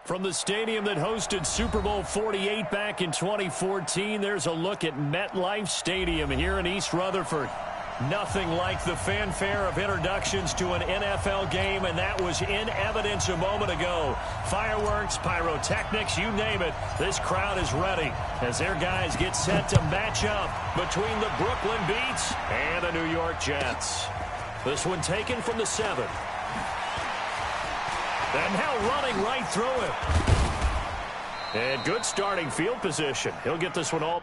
From the stadium that hosted Super Bowl 48 back in 2014, there's a look at MetLife Stadium here in East Rutherford. Nothing like the fanfare of introductions to an NFL game, and that was in evidence a moment ago. Fireworks, pyrotechnics, you name it. This crowd is ready as their guys get set to match up between the Brooklyn Beats and the New York Jets. This one taken from the 7. And now running right through it. And good starting field position. He'll get this one all.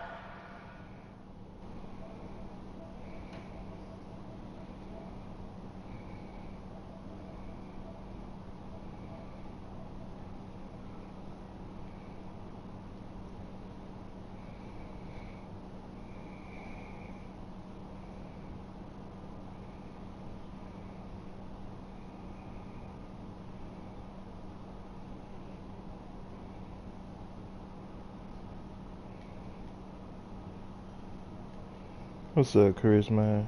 What's up, Chris, man?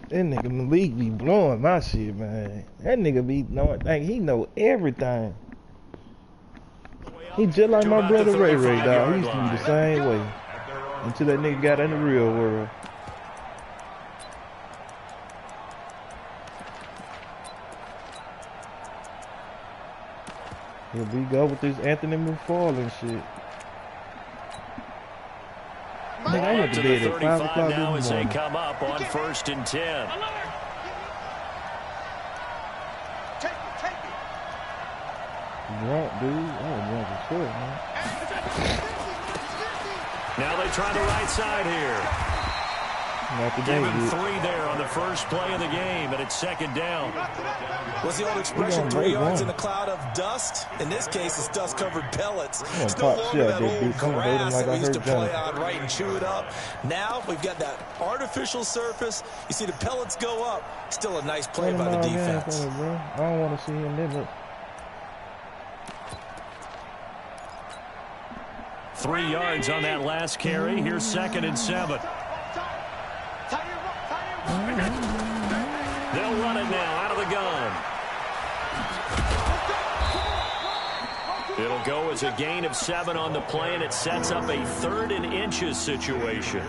That nigga Malik be blowing my shit, man. That nigga be knowing, like, he know everything. He just like my brother Ray Ray, dog. He used to be the same way until that nigga got in the real world. Here we go with this Anthony McFarlane shit. Man, I went to bed at 5 o'clock in the morning. As they come up on 1st and 10. Drunk, dude. I was drunk as shit, man. Now they try the right side here. Give him 3 there on the first play of the game, and it's 2nd down. What's the old expression, 3 yards in a cloud of dust? In this case, it's dust-covered pellets. It's no longer that old grass that we used to play on, right, and chew it up. Now we've got that artificial surface. You see the pellets go up. Still a nice play by the defense. I don't want to see him live. 3 yards on that last carry. Here's 2nd and 7. They'll run it now out of the gun. It'll go as a gain of 7 on the play, and it sets up a 3rd and inches situation.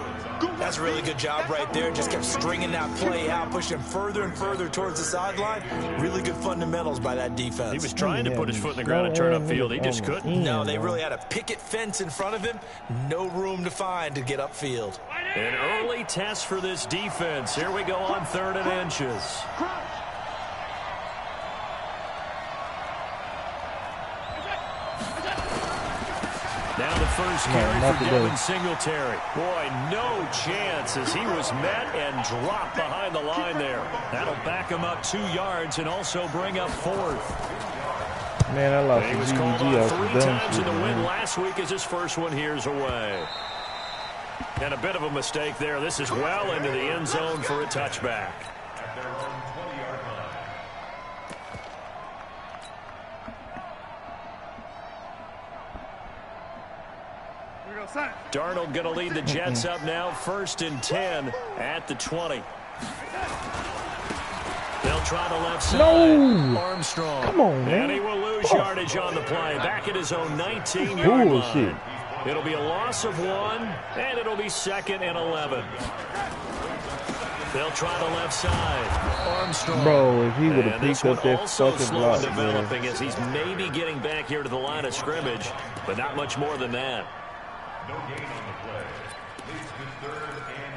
That's a really good job right there. Just kept stringing that play out, pushing further and further towards the sideline. Really good fundamentals by that defense. He was trying to put his foot in the ground and turn upfield. He just couldn't. No, they really had a picket fence in front of him. No room to find to get upfield. An early test for this defense. Here we go on 3rd and inches. Now the first carry for Devin Singletary. Boy, no chance as he was met and dropped behind the line there. That'll back him up 2 yards and also bring up 4th. Man, I lost he was called on 3 times in the win last week as his first one here's away. And a bit of a mistake there. This is well into the end zone for a touchback. Darnold going to lead the Jets up now, 1st and 10 at the 20. They'll try the left side. No! Armstrong. Come on, man. And he will lose yardage on the play. Back at his own 19-yard line. It'll be a loss of 1, and it'll be 2nd and 11. They'll try the left side. Armstrong. Bro, if he would have picked up that fucking block, developing man. As he's maybe getting back here to the line of scrimmage, but not much more than that. No gain on the play. Leads to 3rd and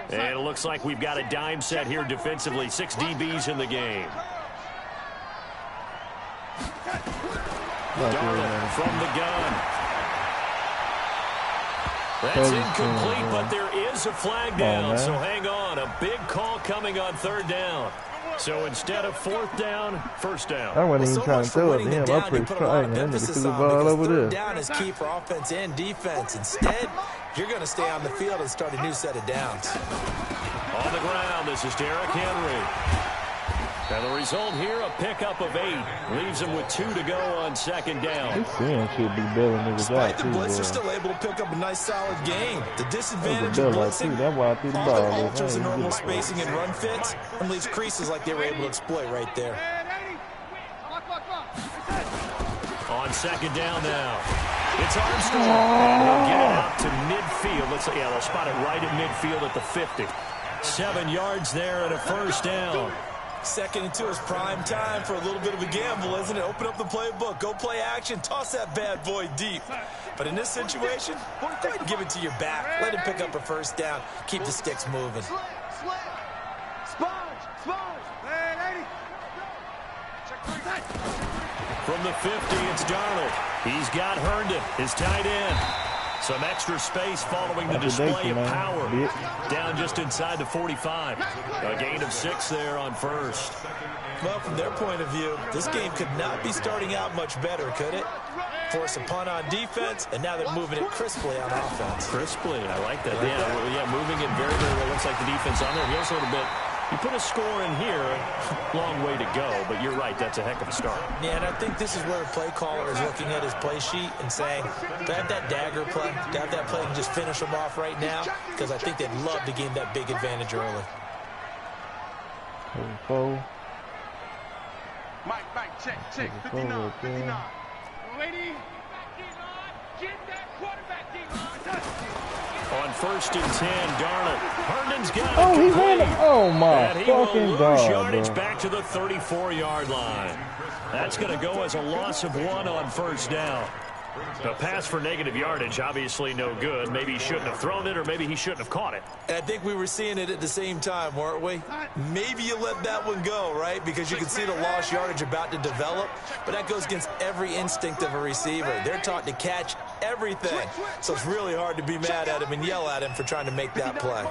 11. And it looks like we've got a dime set here defensively. 6 DBs in the game. Darnold from the gun. That's incomplete, but there is a flag down, so hang on. A big call coming on 3rd down. So instead of 4th down, 1st down. I wasn't even trying to throw it to him. I put trying. That nigga threw the ball over there. 3rd down is key for offense and defense. Instead, you're going to stay on the field and start a new set of downs. On the ground, this is Derrick Henry. And the result here, a pickup of 8. Leaves him with 2 to go on second down. This Sam should be bailing niggas out, too, the blitz, boy. are still able to pick up a nice, solid gain. The disadvantage of blitzing that's why I threw the ball. alters the normal spacing and run fits and leaves creases like they were able to exploit right there. On second down now. It's Armstrong. He'll get it out to midfield. They'll spot it right at midfield at the 50. 7 yards there and a first down. 2nd and 2 is prime time for a little bit of a gamble, isn't it? Open up the playbook, go play action, toss that bad boy deep. But in this situation, go ahead and give it to your back. Let him pick up a first down. Keep the sticks moving. From the 50, it's Darnold. He's got Herndon, his tight end. Some extra space following the display of power. Down just inside the 45. A gain of 6 there on first. Well, from their point of view, this game could not be starting out much better, could it? Force a punt on defense, and now they're moving it crisply on offense. Crisply, I like that. Yeah, moving it very, very well. Looks like the defense on their heels a little bit. You put a score in here, long way to go, but you're right, that's a heck of a start. Yeah, and I think this is where a play caller is looking at his play sheet and saying, do I have that dagger play? Do I have that play and just finish them off right now? Because I think they'd love to gain that big advantage early. Mike, check, 59, 59. Ready? Get that quarterback, On 1st and 10, Darnold. Herndon's got it. Oh, he ran it. Oh, my and he fucking will God, lose yardage bro. back to the 34-yard line. That's going to go as a loss of 1 on first down. A pass for negative yardage, obviously no good. Maybe he shouldn't have thrown it, or maybe he shouldn't have caught it. And I think we were seeing it at the same time, weren't we? Maybe you let that one go, right? Because you can see the lost yardage about to develop, but that goes against every instinct of a receiver. They're taught to catch everything. So it's really hard to be mad at him and yell at him for trying to make that play.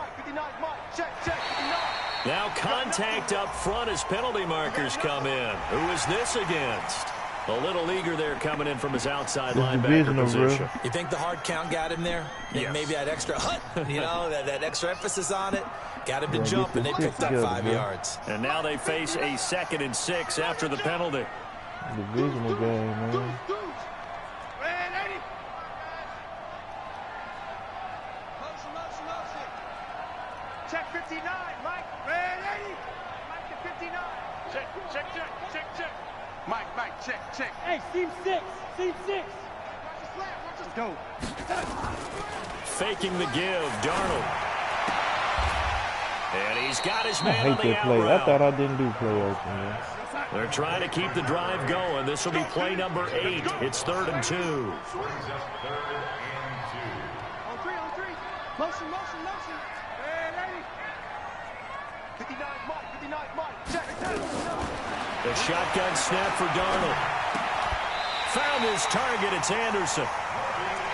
Now contact up front as penalty markers come in. Who is this against? A little leaguer there coming in from his outside linebacker position. You think the hard count got him there? Yes. Maybe that extra that extra emphasis on it got him to jump, and they picked up 5 yards. And now they face a 2nd and 6 after the penalty. Divisional game, man. Check 59, Mike. Ready? Mike to 59. Check. Mike, check. Hey, seam 6. Let's go. Faking the give, Darnold. And he's got his I man on hate the that play. I out thought route. I didn't do play open, man. They're trying to keep the drive going. This will be play number 8. It's 3rd and 2. On 3. Motion. Ready? 59, Mike. Check. The shotgun snap for Darnold. Found his target. It's Anderson.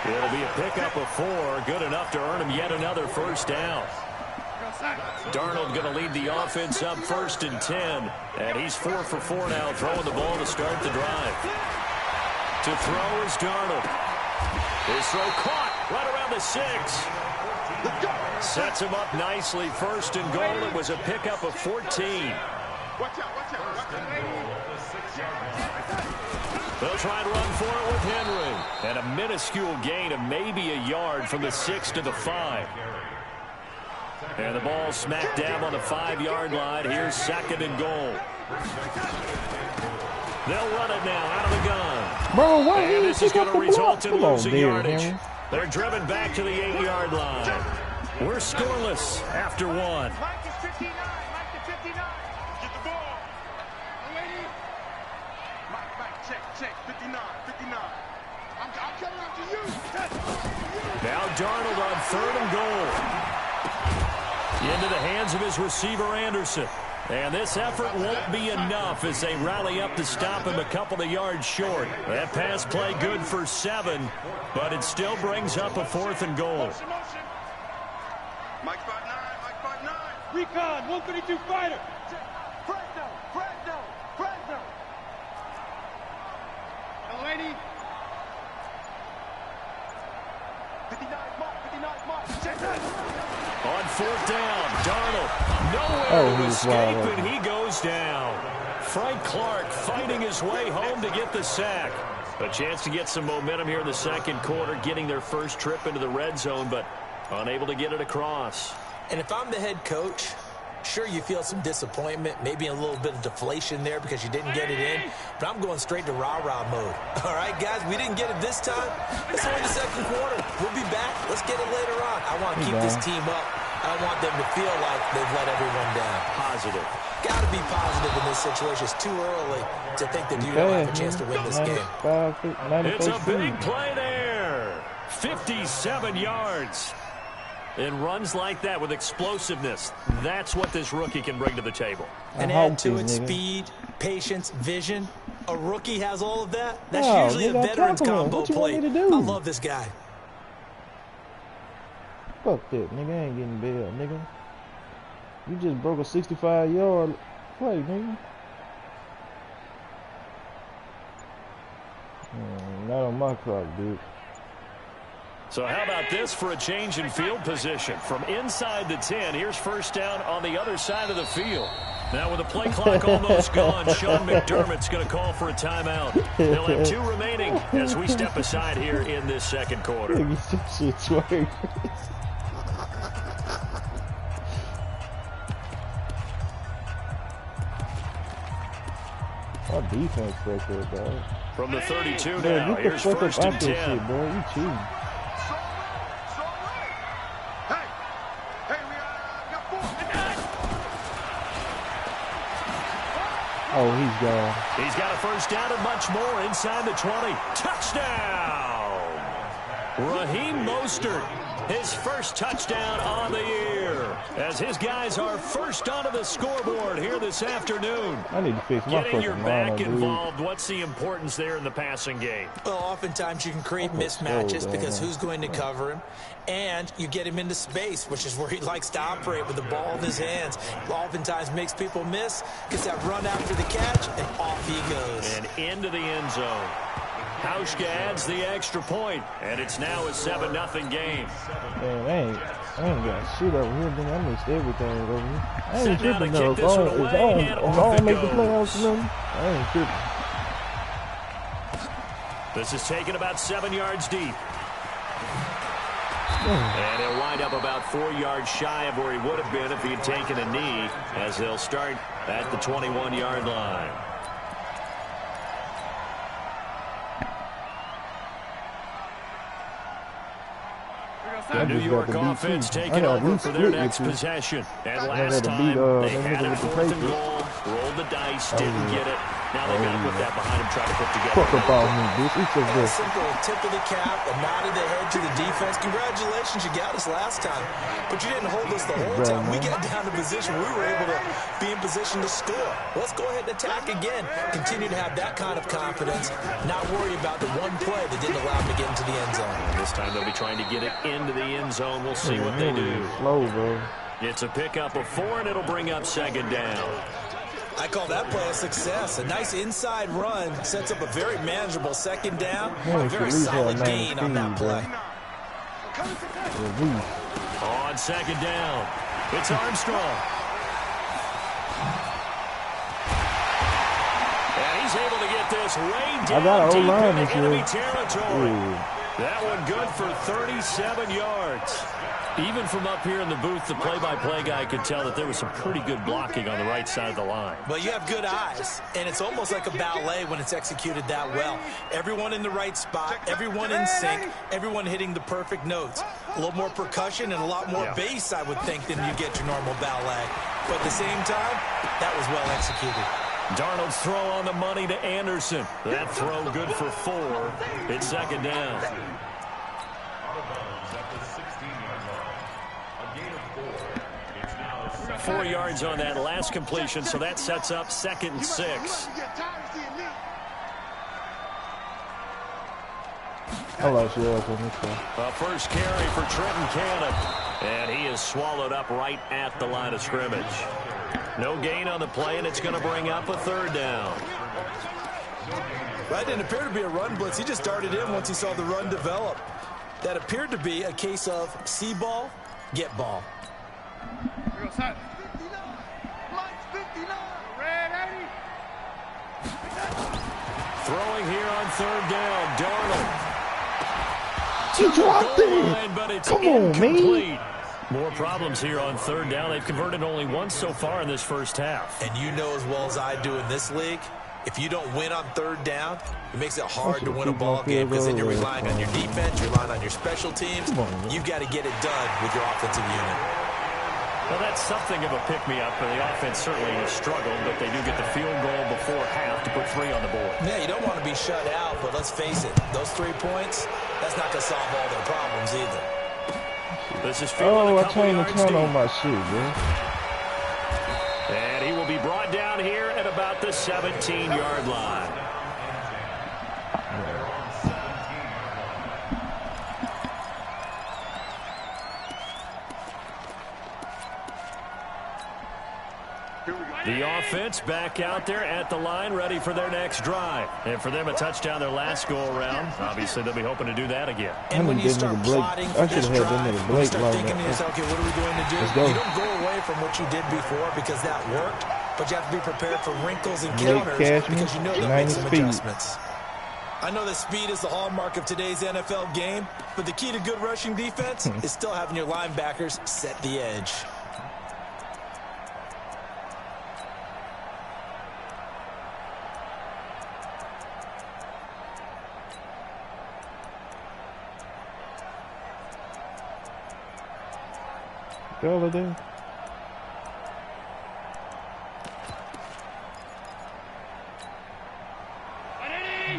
It'll be a pickup of 4. Good enough to earn him yet another first down. Darnold going to lead the offense up 1st and 10. And he's 4 for 4 now, throwing the ball to start the drive. To throw is Darnold. His throw caught right around the 6. Sets him up nicely. 1st and goal. It was a pickup of 14. Watch out. They'll try and run for it with Henry. And a minuscule gain of maybe a yard from the 6 to the 5. And the ball smacked down on the 5-yard line. Here's 2nd and goal. They'll run it now out of the gun. Bro, why and this is going to result in losing yardage. Henry. They're driven back to the 8-yard line. We're scoreless after 1. Mike is 59. Mike to 59. Get the ball. Ready? Mike, check. 59. I'm coming after you. Now Darnold on 3rd and goal. Into the hands of his receiver, Anderson. And this effort won't be enough as they rally up to stop him a couple of yards short. That pass play good for 7, but it still brings up a 4th and goal. Motion. Mike 5'9. Recon, 132 fighter. Fresno. Lady. 59, Mike. Check that. On 4th down, Darnold nowhere escape, and he goes down. Frank Clark fighting his way home to get the sack. A chance to get some momentum here in the second quarter, getting their first trip into the red zone, but unable to get it across. And if I'm the head coach, sure, you feel some disappointment, maybe a little bit of deflation there because you didn't get it in, but I'm going straight to rah-rah mode. All right, guys, we didn't get it this time. It's only the second quarter. We'll be back. Let's get it later on. I want to keep this team up. I want them to feel like they've let everyone down. Positive. Got to be positive in this situation. It's too early to think that you don't have a chance to win this game. It's a big play there. 57 yards. And runs like that with explosiveness. That's what this rookie can bring to the table. And add to it speed, patience, vision. A rookie has all of that. That's usually a veteran's combo play. I love this guy. Fuck that, nigga. I ain't getting bailed, nigga. You just broke a 65-yard play, nigga. Not on my clock, dude. So how about this for a change in field position? From inside the 10, here's first down on the other side of the field. Now with the play clock almost gone, Sean McDermott's going to call for a timeout. He'll have 2 remaining as we step aside here in this second quarter. Our defense back there, dog. From the 32 now, here's first and 10. Shit, bro. You cheating. Oh, he's gone. He's got a first down and much more inside the 20. Touchdown! Raheem Mostert, his first touchdown on the year, as his guys are first onto the scoreboard here this afternoon. I need to fix my Getting your fucking back line, involved, what's the importance there in the passing game? Well, oftentimes you can create mismatches because who's going to cover him, and you get him into space, which is where he likes to operate with the ball in his hands. Oftentimes makes people miss, gets that run after the catch, and off he goes. And into the end zone. Hauschka adds the extra point, and it's now a 7-0 game. Man, I ain't got shit over here, man. I missed everything over here. I ain't Set now to tripping, kick though. this one away, and off it make the goes. playoffs, man. I ain't tripping. This is taken about 7 yards deep. And he'll wind up about 4 yards shy of where he would have been if he had taken a knee, as they'll start at the 21-yard line. The New York offense taking over for their next possession. And last time, they had it 4th and goal, rolled the dice, didn't get it. Now they've got to put that behind them, try to put together. Fuck about me, bitch. It's just A simple tip of the cap, a nod of the head to the defense. Congratulations, you got us last time. But you didn't hold us the whole time. We got down to position. We were able to be in position to score. Let's go ahead and attack again. Continue to have that kind of confidence. Not worry about the one play that didn't allow them to get into the end zone. This time they'll be trying to get it into the end zone. We'll see what they do. slow, bro. It's a pickup of 4, and it'll bring up second down. I call that play a success. A nice inside run sets up a very manageable second down. A very solid gain on that play. On second down, it's Armstrong. And he's able to get this way down deep into enemy territory. That one good for 37 yards. Even from up here in the booth, the play-by-play guy could tell that there was some pretty good blocking on the right side of the line. Well, you have good eyes, and it's almost like a ballet when it's executed that well. Everyone in the right spot, everyone in sync, everyone hitting the perfect notes. A little more percussion and a lot more bass, I would think, than you get your normal ballet. But at the same time, that was well executed. Darnold's throw on the money to Anderson. That throw good for 4. It's second down. 4 yards on that last completion, so that sets up 2nd and 6. A first carry for Trenton Cannon, and he is swallowed up right at the line of scrimmage. No gain on the play, and it's going to bring up a 3rd down. That didn't appear to be a run blitz. He just darted in once he saw the run develop. That appeared to be a case of see ball, get ball. Throwing here on third down, Darnold. He dropped it. But it's Come on, man. More problems here on third down. They've converted only once so far in this first half. And you know as well as I do in this league, if you don't win on third down, it makes it hard to win a ball game because then you're relying on your defense, you're relying on your special teams. You've got to get it done with your offensive unit. Well, that's something of a pick-me-up, and the offense certainly has struggled, but they do get the field goal before half to put 3 on the board. Yeah, you don't want to be shut out, but let's face it, those 3 points, that's not going to solve all their problems either. This is I turned the turn on my shoe, man. And he will be brought down here at about the 17-yard line. The offense back out there at the line, ready for their next drive. And for them, a touchdown their last go-around. Obviously, they'll be hoping to do that again. And when you start plotting for this drive, you start thinking to yourself, okay, what are we going to do? You don't go away from what you did before because that worked, but you have to be prepared for wrinkles and counters because you know they'll make some adjustments. I know that speed is the hallmark of today's NFL game, but the key to good rushing defense is still having your linebackers set the edge. Holiday.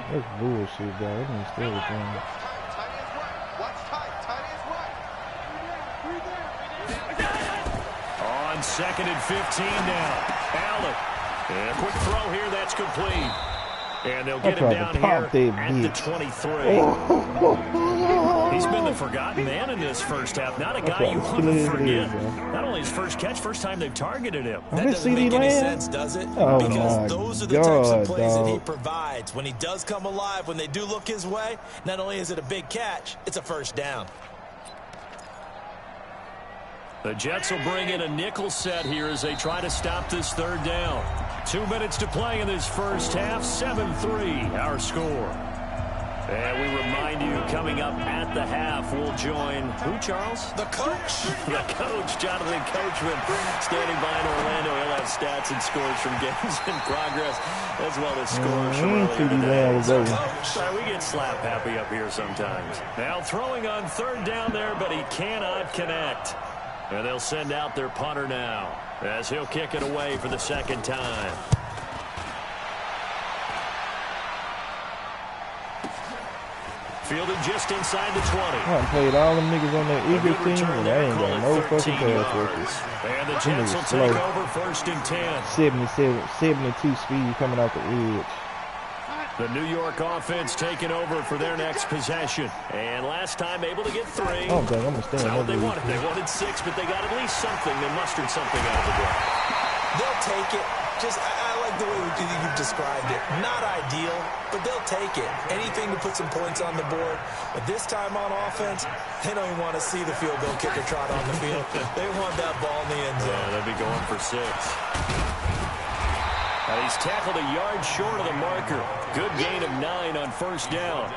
That's bullshit, dog. That means still the thing. On 2nd and 15 now. Allen. And a quick throw here. That's complete. And they'll get him down here at the 23. He's been the forgotten man in this first half. Not a guy you want to forget. Not only his first catch, first time they've targeted him. That doesn't make any sense, does it? Because those are the types of plays that he provides. When he does come alive, when they do look his way, not only is it a big catch, it's a first down. The Jets will bring in a nickel set here as they try to stop this third down. 2 minutes to play in this first half. 7-3 our score. And we remind you, coming up at the half, we'll join who, Charles? The coach. The coach, Jonathan Coachman, standing by in Orlando. He'll have stats and scores from games in progress, as well as scores from earlier today. We get slap happy up here sometimes. Now throwing on third down there, but he cannot connect. And they'll send out their punter now, as he'll kick it away for the second time. Fielded just inside the 20. I played all them niggas on that Eagles team, and I ain't got no fucking pass records. And the Jets will take over 1st and 10. 72 speed coming out the edge. The New York offense taking over for their next possession. And last time able to get 3. I don't think I'm going to stand over. They wanted 6, but they got at least something. They mustered something out of the drive. They'll take it. I like the way you've described it. Not ideal, but they'll take it. Anything to put some points on the board. But this time on offense, they don't even want to see the field goal kicker trot on the field. They want that ball in the end zone. Yeah, they'll be going for 6. And he's tackled a yard short of the marker. Good gain of 9 on first down.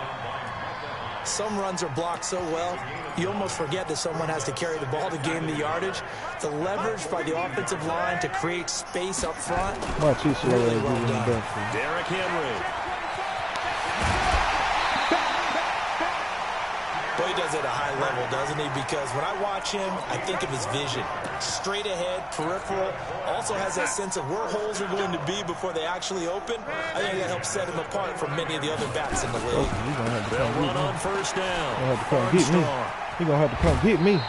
Some runs are blocked so well, you almost forget that someone has to carry the ball to gain the yardage. The leverage by the offensive line to create space up front. Really well done. Derrick Henry. Boy, he does it at a high level, doesn't he? Because when I watch him, I think of his vision. Straight ahead, peripheral. Also has that sense of where holes are going to be before they actually open. I think that helps set him apart from many of the other backs in the league. They'll run on first down. He's going to have to come get me.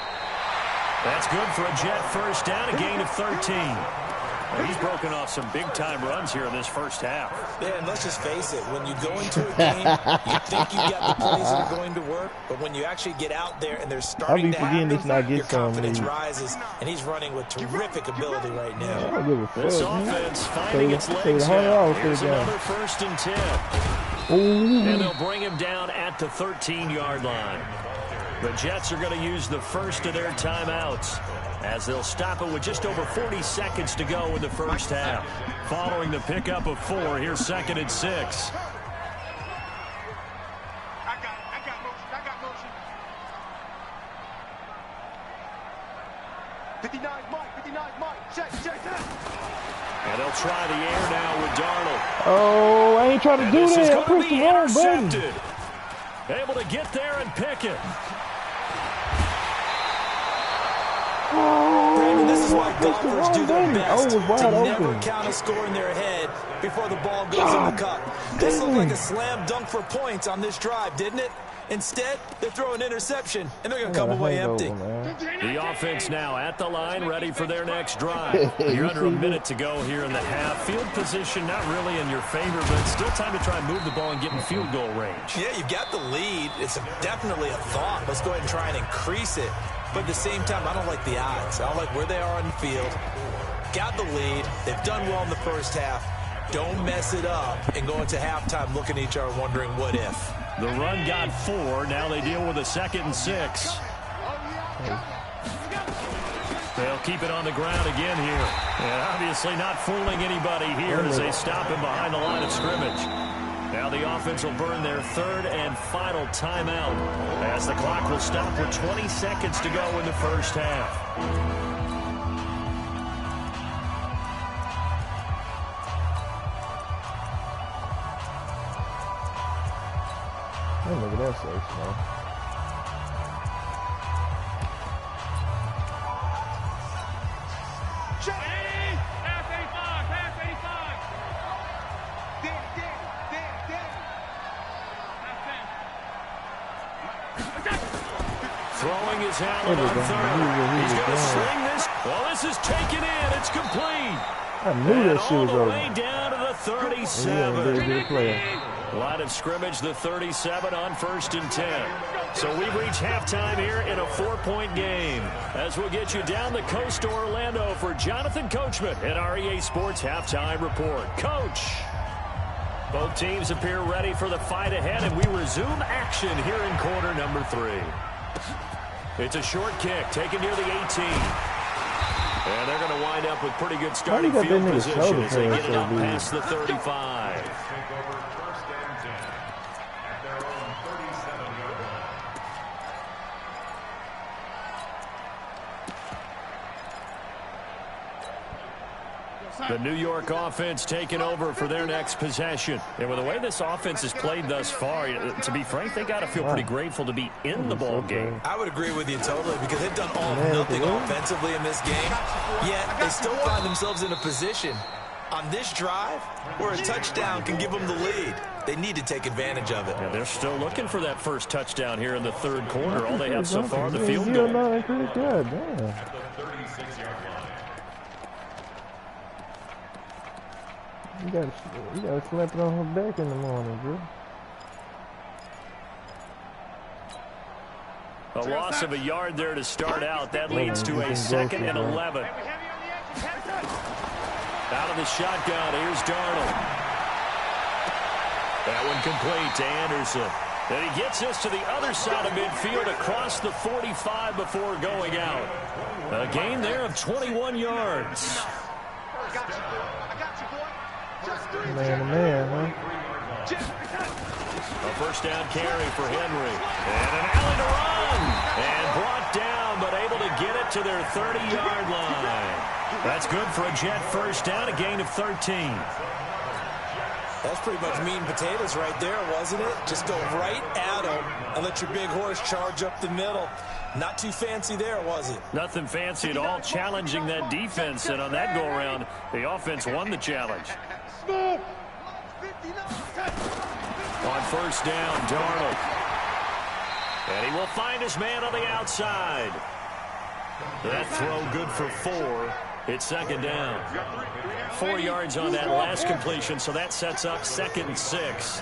That's good for a Jet first down, a gain of 13. Well, he's broken off some big-time runs here in this first half. Yeah, and let's just face it. When you go into a game, you think you got the plays that are going to work, but when you actually get out there and they're starting to happen, your confidence rises, and he's running with terrific ability right now. This offense finding its legs now. Here's another 1st and 10. And they'll bring him down at the 13-yard line. The Jets are going to use the first of their timeouts, as they'll stop it with just over 40 seconds to go in the first half. Following the pickup of 4, here's 2nd and 6. try the air now with Darnold. Oh, I ain't trying to do that. I pushed the wrong button. Able to get there and pick it. Brandon, this is why golfers do their best to never open. count a score in their head before the ball goes in the cup. This looked like a slam dunk for points on this drive, didn't it? Instead, they throw an interception, and they're going to come away empty. The offense now at the line, ready for their next drive. You're under a minute to go here in the half. Field position not really in your favor, but still time to try and move the ball and get in field goal range. Yeah, you've got the lead. It's definitely a thought. Let's go ahead and try and increase it. But at the same time, I don't like the odds. I don't like where they are on the field. Got the lead. They've done well in the first half. Don't mess it up and go into halftime looking at each other wondering what if. The run got 4. Now they deal with a 2nd and 6. They'll keep it on the ground again here. And obviously not fooling anybody here as they stop him behind the line of scrimmage. Now the offense will burn their 3rd and final timeout as the clock will stop with 20 seconds to go in the first half. Hey, look at that safe, man. Half 85, half 85. Throwing his helmet on 3rd. He's going to sling this. Well, this is taken in. It's complete. I knew that shit was all the over. way down to the 37. Line of scrimmage, the 37 on 1st and 10. So we've reached halftime here in a 4-point game. As we'll get you down the coast to Orlando for Jonathan Coachman at REA Sports Halftime Report. Coach, both teams appear ready for the fight ahead, and we resume action here in quarter number 3. It's a short kick taken near the 18. And they're going to wind up with pretty good starting field position as they get it up past the 35. The New York offense taking over for their next possession. And with the way this offense has played thus far, to be frank, they got to feel pretty grateful to be in the ball game. I would agree with you totally because they've done all or nothing offensively in this game, yet they still find themselves in a position on this drive where a touchdown can give them the lead. They need to take advantage of it. Yeah, they're still looking for that first touchdown here in the 3rd quarter. All they have so far, the field goal. You gotta slap it on her back in the morning, bro. A loss of a yard there to start out. That leads to a 2nd and 11. Out of the shotgun, here's Darnold. That one complete to Anderson. And he gets this to the other side of midfield across the 45 before going out. A gain there of 21 yards. Man to man, huh? A first down carry for Henry. And an alley to run. And brought down, but able to get it to their 30-yard line. That's good for a Jet first down, a gain of 13. That's pretty much meat and potatoes right there, wasn't it? Just go right at them and let your big horse charge up the middle. Not too fancy there, was it? Nothing fancy at all, challenging that defense. And on that go-around, the offense won the challenge. On first down, Darnold. And he will find his man on the outside. That throw good for 4. It's 2nd down. 4 yards on that last completion, so that sets up 2nd and 6.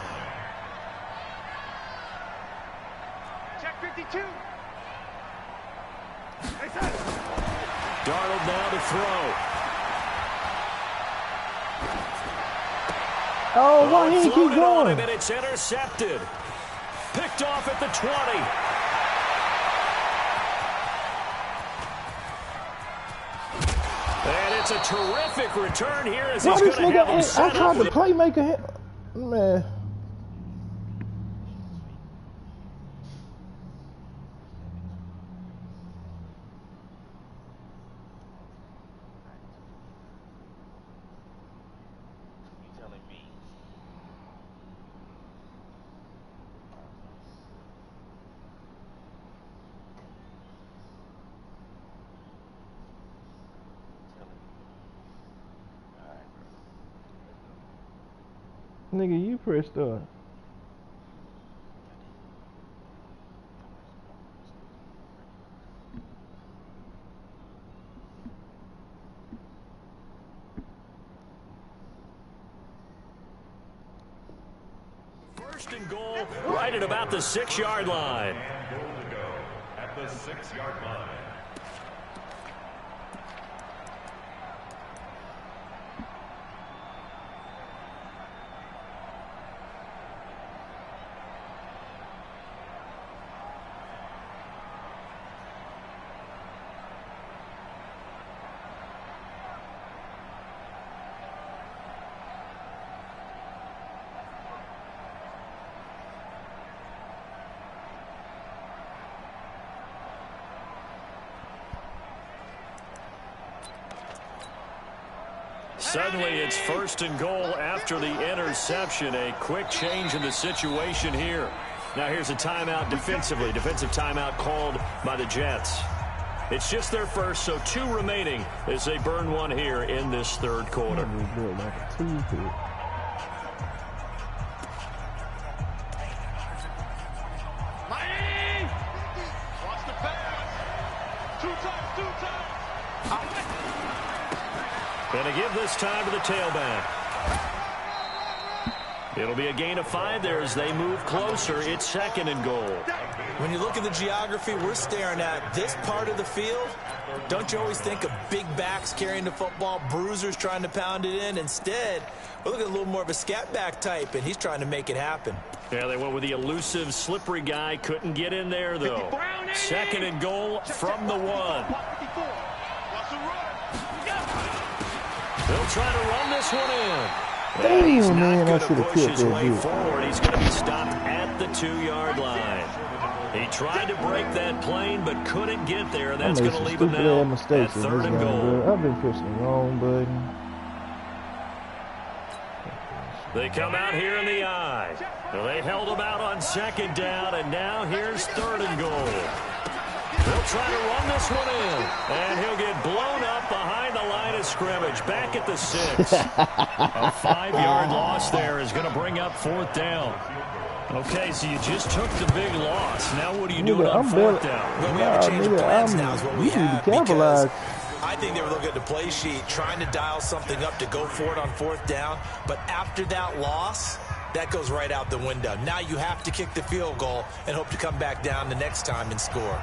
Check 52. Darnold now to throw. Oh, why he keep going? And it's intercepted. Picked off at the 20. And it's a terrific return here as he's going to have him set I tried to playmaker. Man. Nigga, you pressed start. First and goal, right at about the 6-yard line. Goal to go at the 6-yard line. Suddenly it's first and goal after the interception. A quick change in the situation here. Now here's a timeout defensively. Defensive timeout called by the Jets. It's just their first, so 2 remaining as they burn one here in this third quarter. Miami! Watch the pass. 2 times. Gonna give this time to the tailback. It'll be a gain of 5 there as they move closer. It's second and goal. When you look at the geography we're staring at, this part of the field, don't you always think of big backs carrying the football, bruisers trying to pound it in? Instead, we're looking at a little more of a scat back type, and he's trying to make it happen. Yeah, they went with the elusive, slippery guy. Couldn't get in there, though. Second and goal from the 1. They'll try to run this one in. Damn, man, I should have push killed his way that forward. He's going to be stopped at the 2-yard line. He tried to break that plane, but couldn't get there, and that's going to leave him now at third and goal. I've been pushing the wrong button. They come out here in the eye. Well, they held him out on second down, and now here's third and goal. They'll try to run this one in, and he'll get blown up behind the line of scrimmage, back at the 6. A 5-yard loss there is going to bring up 4th down. Okay, so you just took the big loss. Now what are you doing on 4th down? Well, we have to change the plans now is what we have, because I think they were looking at the play sheet, trying to dial something up to go for it on 4th down. But after that loss, that goes right out the window. Now you have to kick the field goal and hope to come back down the next time and score.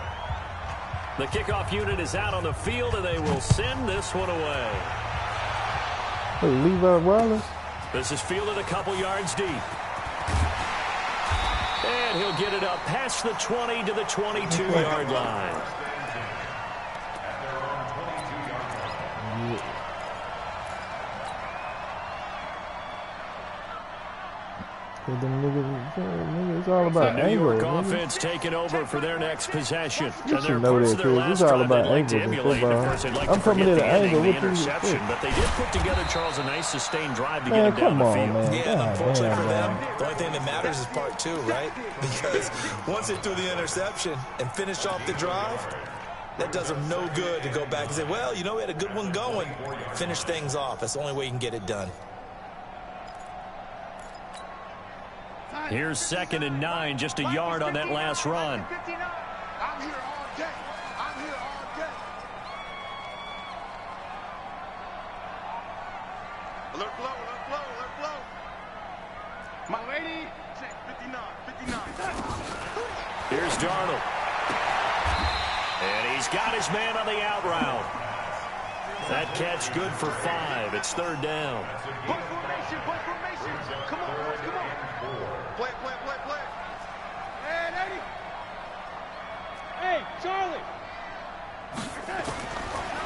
The kickoff unit is out on the field, and they will send this one away. Hey, Levi Wallace. This is fielded a couple yards deep. And he'll get it up past the 20 to the 22-yard line. It's all about the New angle. York offense taking over for their next possession. You should know that, Chris. It's all about angles in football. I'm coming at an angle with the interception, but they did put together, Charles, a nice sustained drive to get him down the field. Man. Yeah, unfortunately for them, the only thing that matters is part 2, right? Because once they threw the interception and finished off the drive, that does them no good to go back and say, well, you know, we had a good one going. Finish things off. That's the only way you can get it done. Here's 2nd and 9, just a yard on that last run. I'm here all day. I'm here all day. Alert flow, alert flow, alert flow. My lady, check 59. Here's Darnold. And he's got his man on the out route. That catch good for 5. It's 3rd down. Play formation. Come on, boys, come on. Play. Hey, Charlie.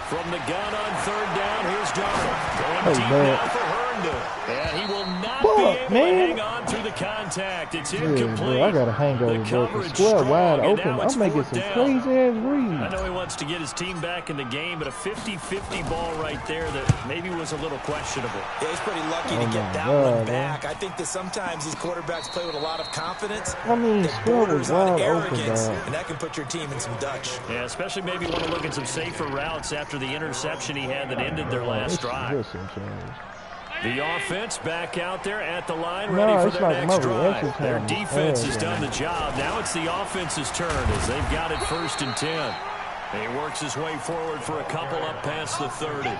From the gun on 3rd down, here's Darnold. Going deep now for Herndon. And he will not be able to hang on through the contact. It's incomplete. I got a hangover, bro. Square wide open. I'm making some crazy-ass reads. I know he wants to get his team back in the game, but a 50-50 ball right there that maybe was a little questionable. Yeah, he's pretty lucky to get that one back. I think that sometimes these quarterbacks play with a lot of confidence. I mean, that borders on arrogance, open, and that can put your team in some Dutch. Yeah, especially maybe want to look at some safer routes after the interception he had that ended their last drive. The offense back out there at the line, ready for their next drive. Their defense has done the job. Now it's the offense's turn as they've got it 1st and 10. He works his way forward for a couple up past the 30.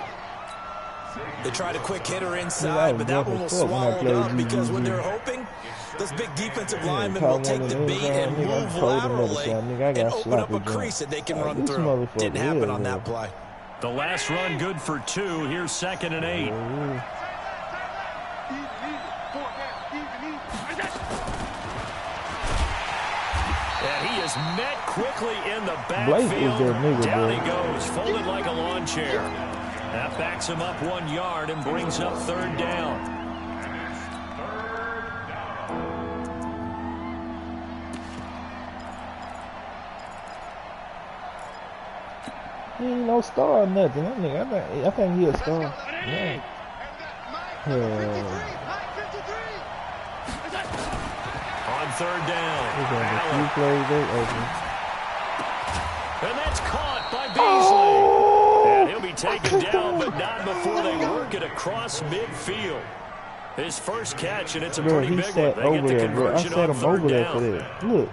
They tried a quick hitter inside, but that one will swallow it up because when they're hoping, those big defensive linemen will take the beat and move laterally and open up a crease that they can run through. Didn't happen on that play. The last run good for 2. Here's 2nd and 8. And he is met quickly in the backfield. Down he goes, folded like a lawn chair. That backs him up 1 yard and brings up 3rd down. He ain't no star or nothing. I think he a star. Yeah. On 3rd down. And that's caught by Beasley. And he'll be taken down, but not before they work it across midfield. His first catch, and it's a pretty big one. They get the conversion on 3rd down. Look.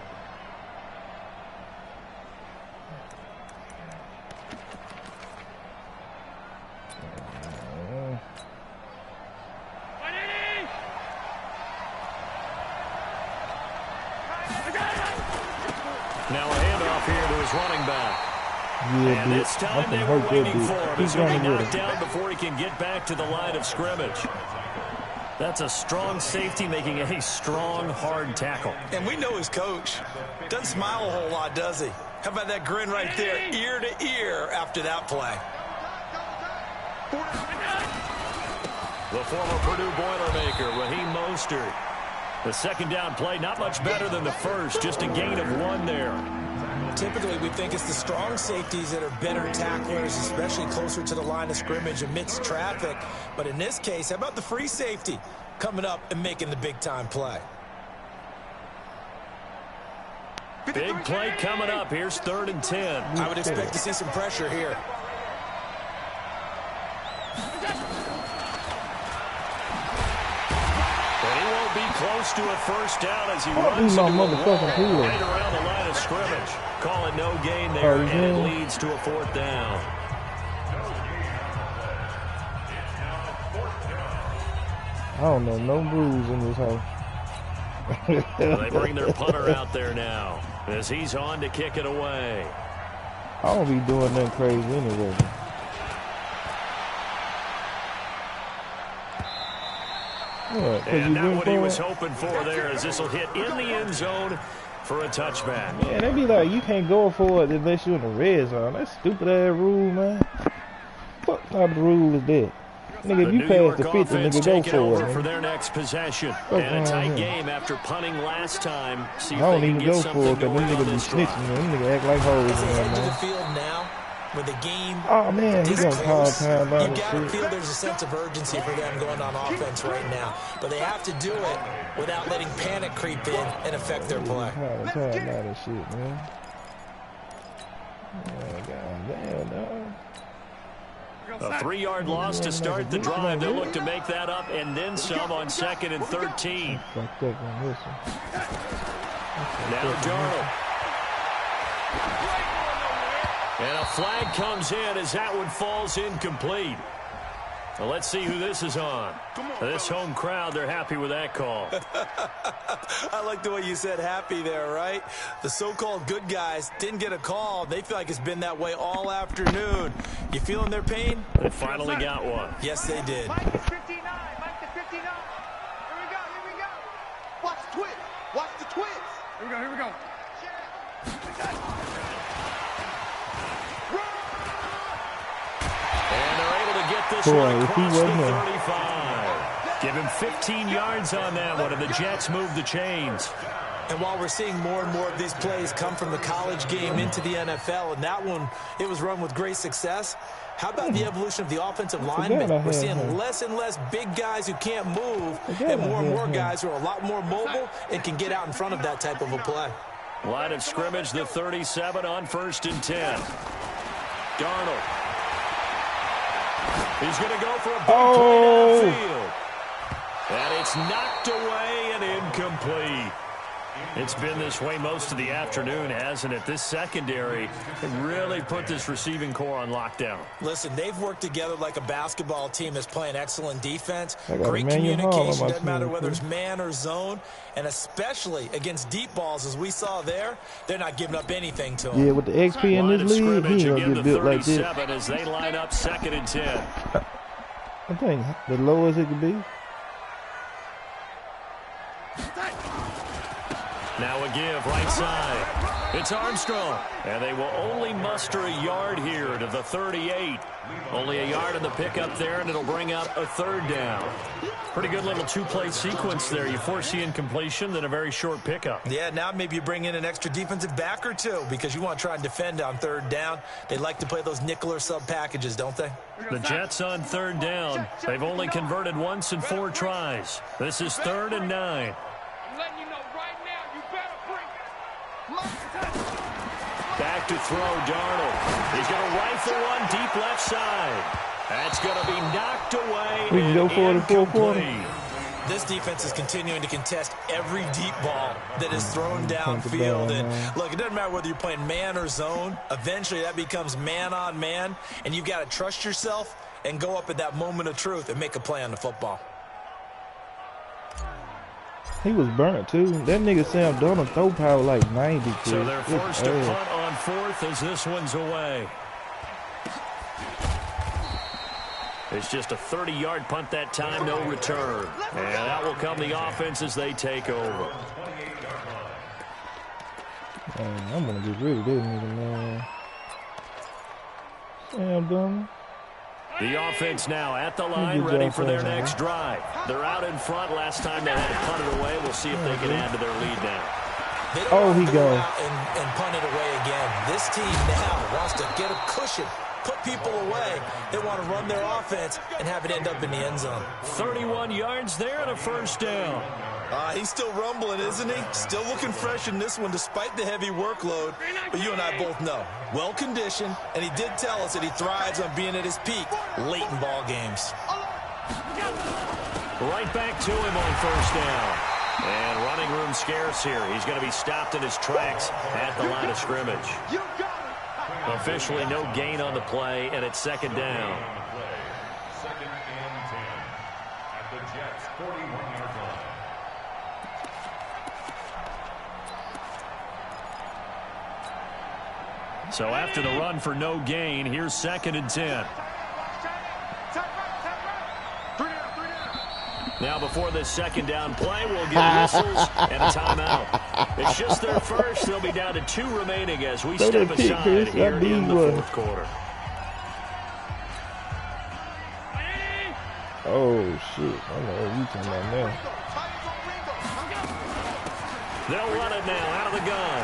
Now a handoff here to his running back. Yeah, and this time they were waiting for him. He's going to be knocked down before he can get back to the line of scrimmage. That's a strong safety making a strong, hard tackle. And we know his coach. Doesn't smile a whole lot, does he? How about that grin right there, ear to ear after that play? The former Purdue Boilermaker, Raheem Mostert. The 2nd down play, not much better than the first, just a gain of 1 there. Typically, we think it's the strong safeties that are better tacklers, especially closer to the line of scrimmage amidst traffic. But in this case, how about the free safety coming up and making the big-time play? Big play coming up. Here's 3rd and 10. I would expect to see some pressure here. Close to a 1st down as he runs into a wall right around the line of scrimmage. Calling no gain there, and it leads to a 4th down. I don't know no rules in this house. They bring their punter out there now as he's on to kick it away. I don't be doing nothing crazy anyway. And not what he was hoping for there, as this will hit in the end zone for a touchback. Yeah, they be like, you can't go for it unless you're in the red zone. That's stupid ass rule, man. What type of rule is that? Nigga, if you pass the 50, nigga, go for it. For their next possession. And a tight game after punting last time. See if I don't they even can go get for it, something because them going niggas on be this drive. snitching, man. Them niggas act like hoes, As they head to the man. field now, where the game Oh, man, he gonna call time out you got to and feel shit. there's a sense of urgency for them going on offense right now. But they have to do it without letting panic creep in and affect their play. Time out and shit, man. Oh, God damn, dog. A 3-yard loss to start the drive. They'll look to make that up and then some on 2nd and 13. Now Darnold. And a flag comes in as that one falls incomplete. Well, let's see who this is on. This home crowd, they're happy with that call. I like the way you said happy there, right? The so-called good guys didn't get a call. They feel like it's been that way all afternoon. You feeling their pain? They finally got one. Yes, they did. Mike the 59. Mike the 59. Here we go. Here we go. Watch the twist. Watch the twist. Here we go. Here we go. And they're able to get this one across the 35. Give him 15 yards on that one, and the Jets move the chains. And while we're seeing more and more of these plays come from the college game into the NFL, and that one, it was run with great success, how about the evolution of the offensive linemen? We're seeing less and less big guys who can't move and more guys who are a lot more mobile and can get out in front of that type of a play. Line of scrimmage, the 37 on 1st and 10. Darnold. He's going to go for a big play downfield. And it's knocked away and incomplete. It's been this way most of the afternoon, hasn't it? This secondary really put this receiving core on lockdown. Listen, they've worked together like a basketball team that's playing excellent defense. Great communication, doesn't matter whether it's man or zone. And especially against deep balls, as we saw there, they're not giving up anything to them. Yeah, with the XP in this league, he ain't gonna get built like this. As they line up 2nd and 10. I think the lowest it could be. Now a give, right side. It's Armstrong. And they will only muster a yard here to the 38. Only a yard in the pickup there, and it'll bring up a 3rd down. Pretty good little 2-play sequence there. You force the incompletion, then a very short pickup. Yeah, now maybe you bring in an extra defensive back or two because you want to try and defend on 3rd down. They like to play those nickel or sub packages, don't they? The Jets on 3rd down. They've only converted once in 4 tries. This is 3rd and 9. I'm letting you know right now, you better bring it. Back to throw, Darnold. He's going to rifle one deep left side. That's going to be knocked away. We can go for it in 4th quarter. This defense is continuing to contest every deep ball that is thrown downfield. And look, it doesn't matter whether you're playing man or zone. Eventually, that becomes man on man, and you've got to trust yourself and go up at that moment of truth and make a play on the football. He was burnt too. That nigga Sam Darnold throw power like 90. So they're forced to punt on 4th as this one's away. It's just a 30-yard punt that time, no return. And that will come the offense as they take over. Man, I'm going to get rid of this nigga, man. Sam Darnold. The offense now at the line, ready for their next drive. They're out in front. Last time they had to punt it away. We'll see if they can add to their lead now. Oh, he goes. And punt it away again. This team now wants to get a cushion, put people away. They want to run their offense and have it end up in the end zone. 31 yards there and a 1st down. He's still rumbling, isn't he? Still looking fresh in this one despite the heavy workload. But you and I both know, well-conditioned, and he did tell us that he thrives on being at his peak late in ball games. Right back to him on 1st down. And running room scarce here. He's going to be stopped in his tracks at the line of scrimmage. Officially no gain on the play, and it's 2nd down. 2nd and 10 at the Jets' 41-yard line. So after the run for no gain, here's 2nd and 10. Now before this 2nd down play, we'll get whistles and a timeout. It's just their first. They'll be down to 2 remaining as we step aside here in the 4th quarter. Oh, shit. I know what you talking about now. They'll run it now out of the gun.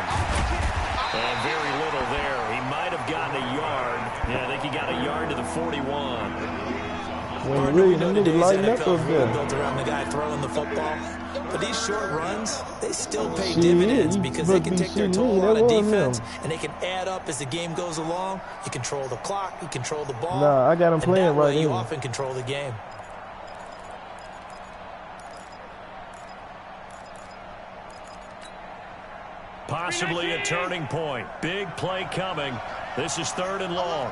And very little there. He might have gotten a yard. Yeah, I think he got a yard to the 41. When really, them niggas lighten up up there. Built around the guy throwing the football. But these short runs, they still pay dividends because they can take their toll on a defense, and they can add up as the game goes along. You control the clock, you control the ball. Nah, I got him playing right now. You often control the game. Possibly a turning point. Big play coming. This is 3rd and long.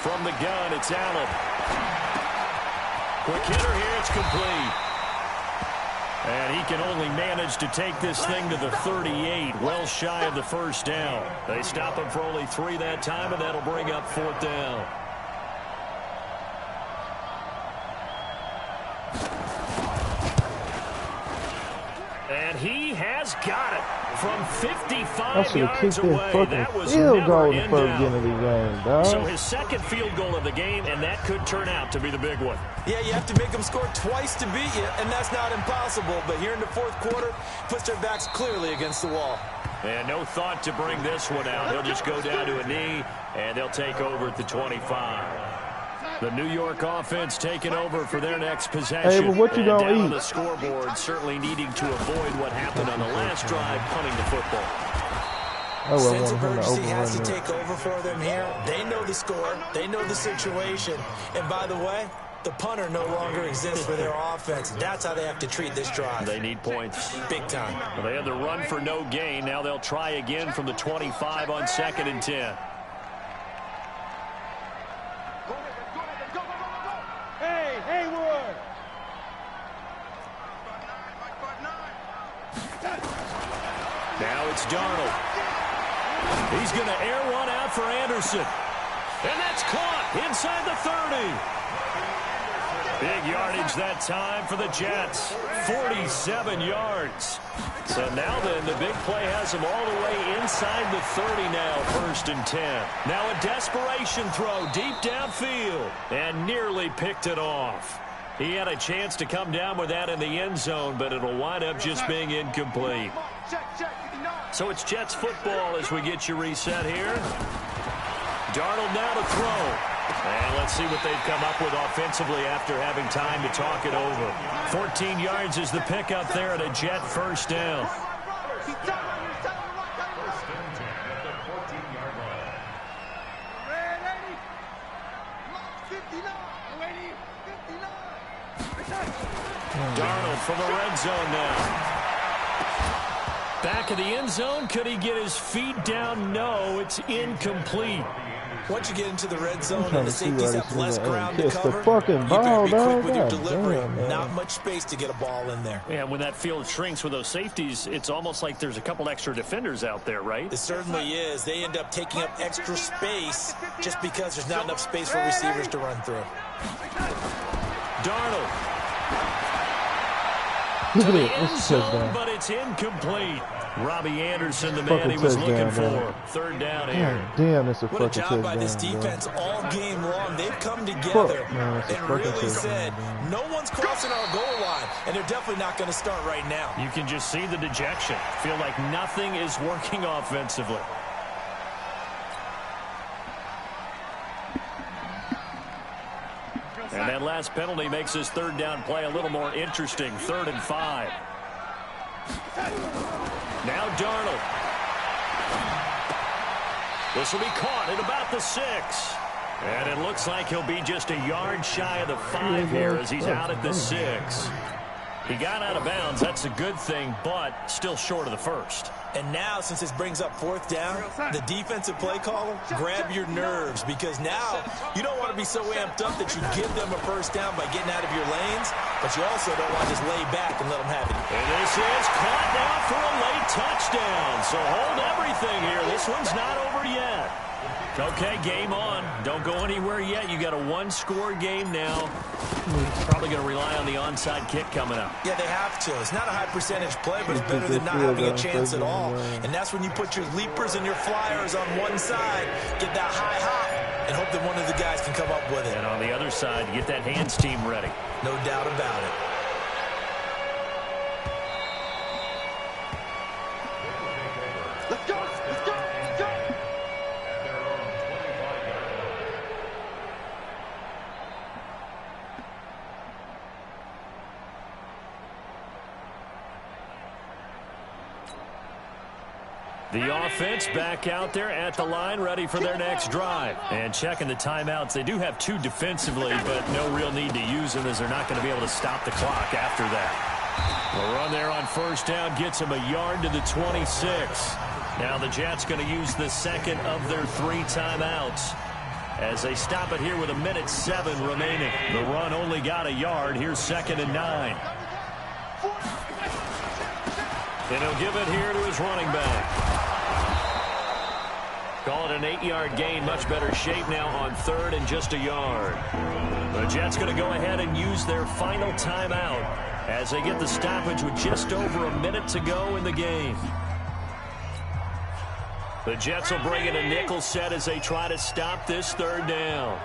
From the gun, it's Allen. Quick hitter here, it's complete. And he can only manage to take this thing to the 38, well shy of the 1st down. They stop him for only 3 that time, and that'll bring up 4th down. And he has got it from 55 yards away. That was field goal never in the first game of the game, dog. So his 2nd field goal of the game, and that could turn out to be the big one. Yeah, you have to make them score twice to beat you, and that's not impossible. But here in the 4th quarter, puts their backs clearly against the wall. And no thought to bring this one out. He'll just go down to a knee, and they'll take over at the 25. The New York offense taking over for their next possession. Hey, but what you gonna eat? On the scoreboard, certainly needing to avoid what happened on the last drive, punting the football. Sense of urgency has to take over for them here. They know the score. They know the situation. And by the way, the punter no longer exists for their offense. That's how they have to treat this drive. They need points. Big time. Well, they had the run for no gain. Now they'll try again from the 25 on 2nd and 10. Hey, Haywood! Now it's Darnold. He's going to air one out for Anderson. And that's caught inside the 30. Big yardage that time for the Jets. 47 yards. So now then, the big play has them all the way inside the 30 now, 1st and 10. Now a desperation throw deep downfield and nearly picked it off. He had a chance to come down with that in the end zone, but it'll wind up just being incomplete. So it's Jets football as we get you reset here. Darnold now to throw. And let's see what they've come up with offensively after having time to talk it over. 14 yards is the pickup there at a Jet 1st down. Darnold from the red zone now. Back of the end zone. Could he get his feet down? No, it's incomplete. Once you get into the red zone and the safeties have less ground to cover, fucking you ball, better be quick with your dog. delivery. Damn, not much space to get a ball in there. Yeah, when that field shrinks with those safeties, it's almost like there's a couple extra defenders out there, right? It certainly is. They end up taking up extra space just because there's not enough space for receivers to run through. Darnold. Look To at the it. end It's a zone, touchdown. but it's incomplete. Robbie Anderson, the man Fucking he was looking touchdown, for. 3rd down here. Damn, that's a What a fucking job by this touchdown, defense bro. all game long. They've come together Man, it's a and fucking really touchdown, said, man. no one's crossing our goal line, and they're definitely not going to start right now. You can just see the dejection. Feel like nothing is working offensively. And that last penalty makes his 3rd down play a little more interesting. 3rd and 5. Now Darnold. This will be caught at about the 6. And it looks like he'll be just a yard shy of the 5 here as he's out at the 6. He got out of bounds. That's a good thing, but still short of the 1st. And now, since this brings up 4th down, the defensive play caller, grab your nerves, because now you don't want to be so amped up that you give them a 1st down by getting out of your lanes, but you also don't want to just lay back and let them have it. And this is caught now for a late touchdown. So hold everything here. This one's not over yet. Okay, game on. Don't go anywhere yet. You got a 1-score game now. Probably going to rely on the onside kick coming up. Yeah, they have to. It's not a high percentage play, but it's better than not having a chance at all. And that's when you put your leapers and your flyers on one side, get that high hop, and hope that one of the guys can come up with it. And on the other side, get that hands team ready. No doubt about it. Let's go! Let's go! Let's go! The offense back out there at the line, ready for their next drive. And checking the timeouts. They do have 2 defensively, but no real need to use them as they're not going to be able to stop the clock after that. The run there on 1st down gets them a yard to the 26. Now the Jets going to use the 2nd of their 3 timeouts as they stop it here with 1:07 remaining. The run only got a yard. Here's 2nd and 9. And he'll give it here to his running back. Call it an 8-yard gain. Much better shape now on 3rd and just a yard. The Jets going to go ahead and use their final timeout as they get the stoppage with just over a minute to go in the game. The Jets will bring in a nickel set as they try to stop this 3rd down.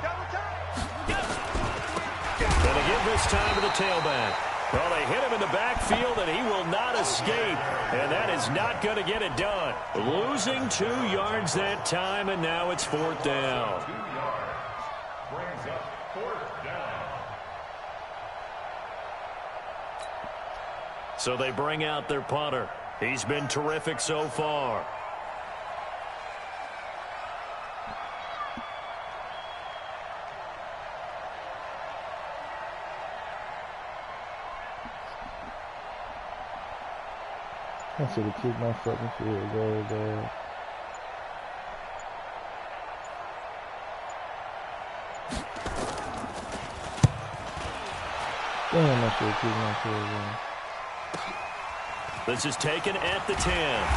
Going to give this time to the tailback. Well, they hit him in the backfield, and he will not escape. And that is not going to get it done. Losing 2 yards that time, and now it's 4th down. 2 yards. Brings up 4th down. So they bring out their punter. He's been terrific so far. I should have kicked my fucking field goal, dog. Damn, I should have kicked my field goal. This is taken at the 10.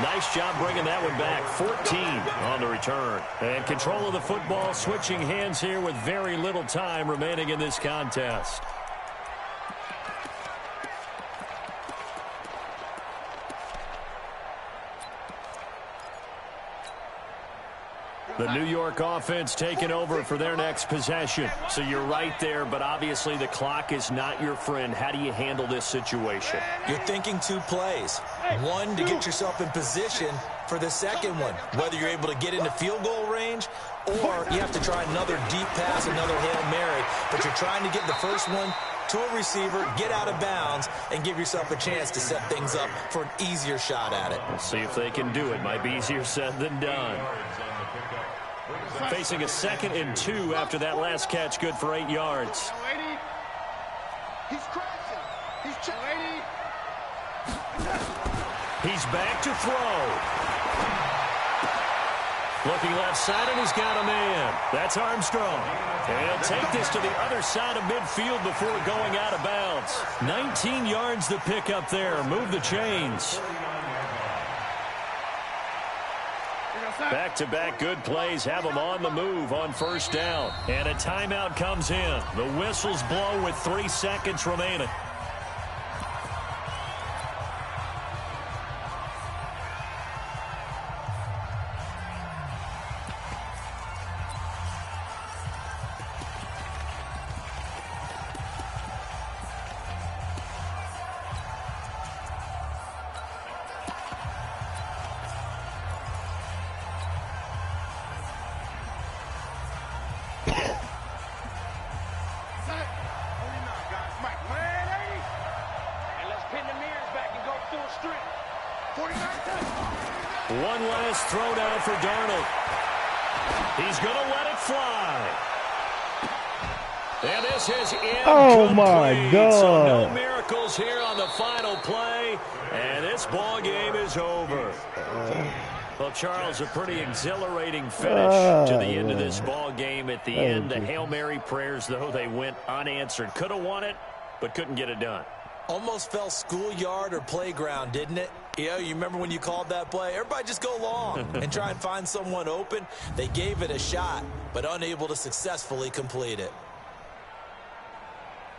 Nice job bringing that one back. 14 on the return. And control of the football, switching hands here with very little time remaining in this contest. The New York offense taking over for their next possession. So you're right there, but obviously the clock is not your friend. How do you handle this situation? You're thinking 2 plays. One, to get yourself in position for the second one, whether you're able to get into field goal range or you have to try another deep pass, another Hail Mary. But you're trying to get the first one to a receiver, get out of bounds, and give yourself a chance to set things up for an easier shot at it. We'll see if they can do it. Might be easier said than done. Facing a 2nd and 2 after that last catch, good for 8 yards. He's crashing. He's checking. He's back to throw. Looking left side, and he's got a man. That's Armstrong. And he'll take this to the other side of midfield before going out of bounds. 19 yards to pick up there. Move the chains. Back-to-back good plays have them on the move on first down. And a timeout comes in. The whistles blow with 3 seconds remaining. One last throw down for Darnold. He's going to let it fly. And this is incomplete. Oh, my God. So no miracles here on the final play. And this ball game is over. Well, Charles, a pretty exhilarating finish to the end of this ball game. At the end, the Hail Mary prayers, though, they went unanswered. Could have won it, but couldn't get it done. Almost fell schoolyard or playground, didn't it? You remember when you called that play? Everybody just go long and try and find someone open. They gave it a shot, but unable to successfully complete it.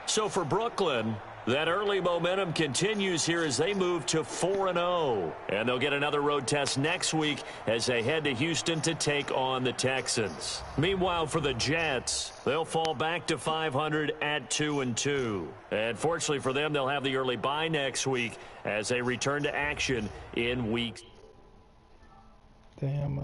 So for Brooklyn, that early momentum continues here as they move to 4-0. And they'll get another road test next week as they head to Houston to take on the Texans. Meanwhile, for the Jets, they'll fall back to 500 at 2-2. And fortunately for them, they'll have the early bye next week as they return to action in week. Damn.